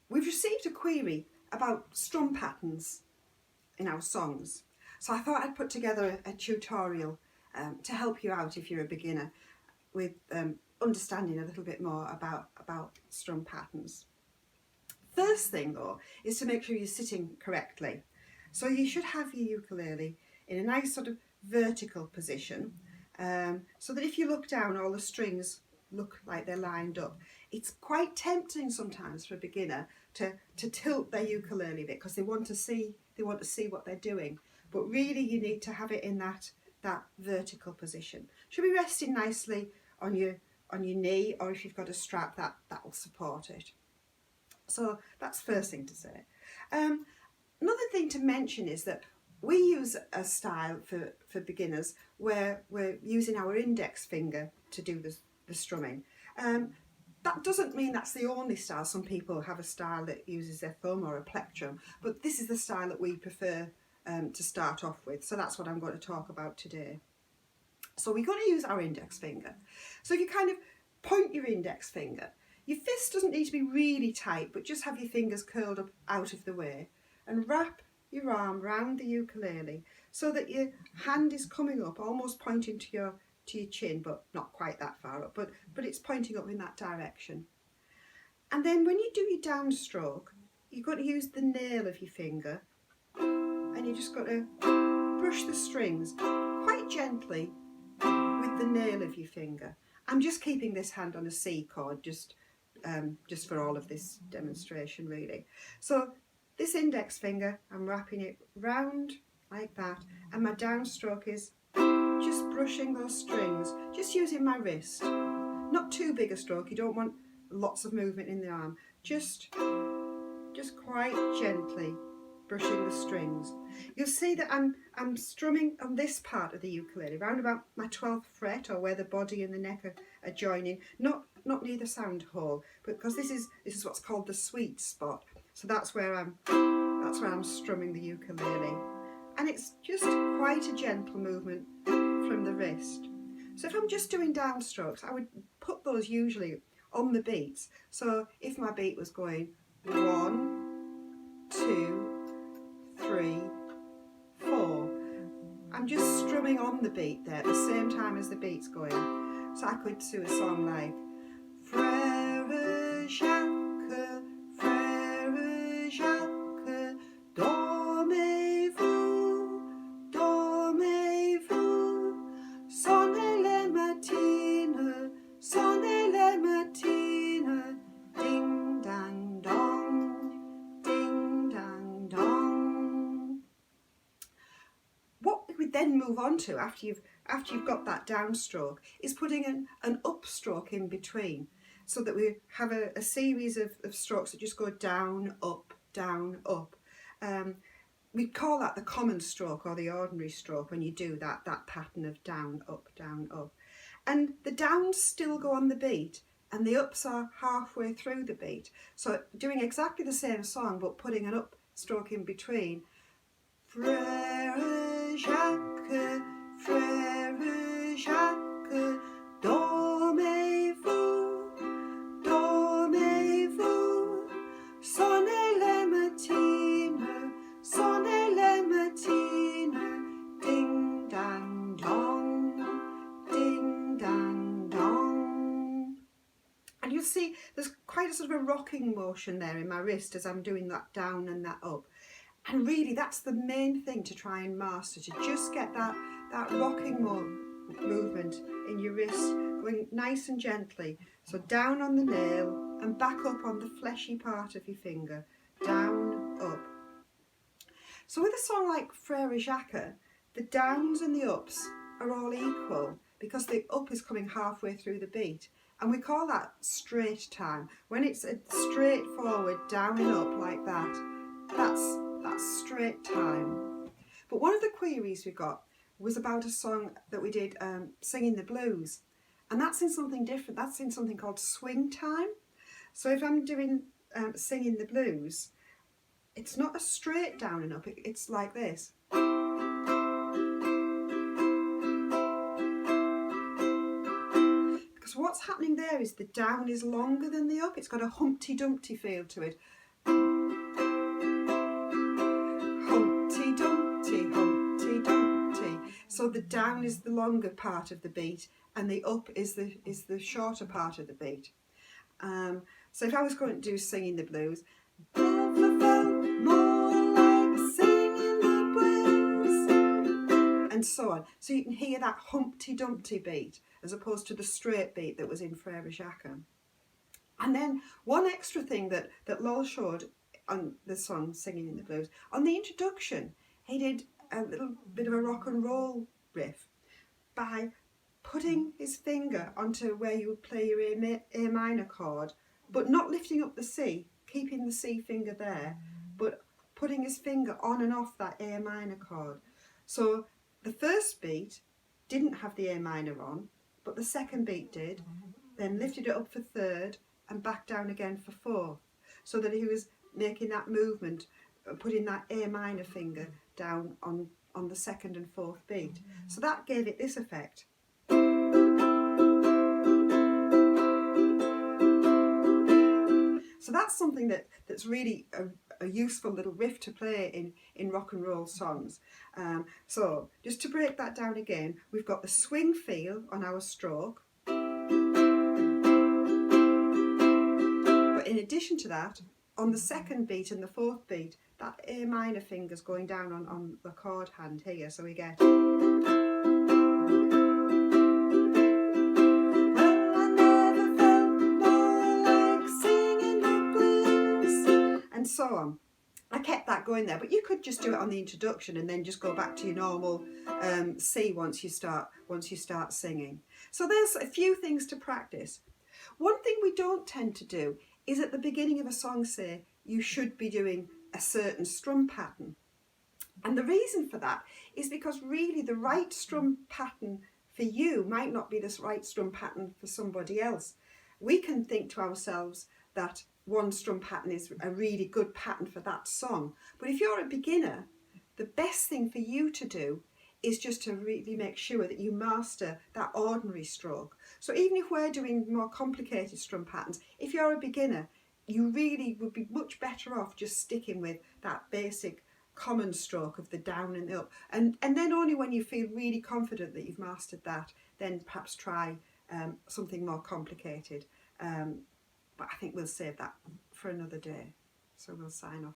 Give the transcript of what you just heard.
We've received a query about strum patterns in our songs, so I thought I'd put together a tutorial to help you out if you're a beginner with understanding a little bit more about strum patterns. First thing though is to make sure you're sitting correctly. So you should have your ukulele in a nice sort of vertical position, so that if you look down, all the strings look like they're lined up. It's quite tempting sometimes for a beginner to tilt their ukulele a bit because they want to see what they're doing. But really you need to have it in that vertical position. Should be resting nicely on your knee, or if you've got a strap that will support it. So that's first thing to say. Another thing to mention is that we use a style for beginners where we're using our index finger to do the strumming. That doesn't mean that's the only style. Some people have a style that uses their thumb or a plectrum, but this is the style that we prefer to start off with. So that's what I'm going to talk about today. So we're going to use our index finger. So if you kind of point your index finger, your fist doesn't need to be really tight, but just have your fingers curled up out of the way, and wrap your arm round the ukulele so that your hand is coming up, almost pointing to your chin, but not quite that far up, but it's pointing up in that direction. And then when you do your downstroke, you've got to use the nail of your finger, and you just got to brush the strings quite gently with the nail of your finger. I'm just keeping this hand on a C chord just for all of this demonstration really. So this index finger, I'm wrapping it round like that, and my downstroke is just brushing those strings, just using my wrist. Not too big a stroke, you don't want lots of movement in the arm, just quite gently brushing the strings. You'll see that I'm strumming on this part of the ukulele, round about my 12th fret, or where the body and the neck are joining, not near the sound hole, but because this is what's called the sweet spot. So that's where I'm strumming the ukulele, and it's just quite a gentle movement from the wrist. So if I'm just doing downstrokes, I would put those usually on the beats. So if my beat was going 1, 2, 3, 4, I'm just strumming on the beat there at the same time as the beat's going. So I could do a song like Frère Jacques, Frère Jacques, dormez-vous, dormez-vous, sonnez les matines, sonnez les matines, ding dang dong, ding dang dong. What we would then move on to after you've got that downstroke is putting an upstroke in between, so that we have a series of strokes that just go down, up, down, up. We call that the common stroke or the ordinary stroke when you do that pattern of down, up, down, up. And the downs still go on the beat and the ups are halfway through the beat. So doing exactly the same song but putting an upstroke in between. Frère Jacques, Frère Jacques, dormez-vous, dormez-vous, sonnez les matines, sonnez les matines, ding dang dong, ding dang dong. And you'll see there's quite a sort of a rocking motion there in my wrist as I'm doing that down and that up. And really that's the main thing to try and master, to just get that rocking movement in your wrist going nice and gently. So down on the nail and back up on the fleshy part of your finger, down, up. So with a song like Frère Jacques, the downs and the ups are all equal because the up is coming halfway through the beat. And we call that straight time. When it's a straightforward down and up like that, that's straight time. But one of the queries we got was about a song that we did, Singing the Blues, and that's in something different. That's in something called swing time. So if I'm doing Singing the Blues, it's not a straight down and up, it's like this. Because what's happening there is the down is longer than the up. It's got a Humpty Dumpty feel to it. So the down is the longer part of the beat and the up is the shorter part of the beat. So if I was going to do Singing the Blues, never felt more like singing the blues, and so on. So you can hear that Humpty Dumpty beat as opposed to the straight beat that was in Frere Jacques. And then one extra thing that Lol showed on the song Singing in the Blues, on the introduction, he did a little bit of a rock and roll riff by putting his finger onto where you would play your A minor chord, but not lifting up the C, keeping the C finger there, but putting his finger on and off that A minor chord. So the first beat didn't have the A minor on, but the second beat did, then lifted it up for third and back down again for fourth, so that he was making that movement, putting that A minor finger down on the second and fourth beat. So that gave it this effect. So that's something that's really a useful little riff to play in rock and roll songs. So just to break that down again, we've got the swing feel on our stroke. But in addition to that, on the second beat and the fourth beat, that A minor finger's going down on the chord hand here, so we get... and so on. I kept that going there, but you could just do it on the introduction and then just go back to your normal C once you start singing. So there's a few things to practice. One thing we don't tend to do is at the beginning of a song say you should be doing a certain strum pattern. And the reason for that is because really the right strum pattern for you might not be the right strum pattern for somebody else. We can think to ourselves that one strum pattern is a really good pattern for that song. But if you're a beginner, the best thing for you to do is just to really make sure that you master that ordinary stroke. So even if we're doing more complicated strum patterns, if you're a beginner, you really would be much better off just sticking with that basic common stroke of the down and the up. And then only when you feel really confident that you've mastered that, then perhaps try something more complicated. But I think we'll save that for another day. So we'll sign off.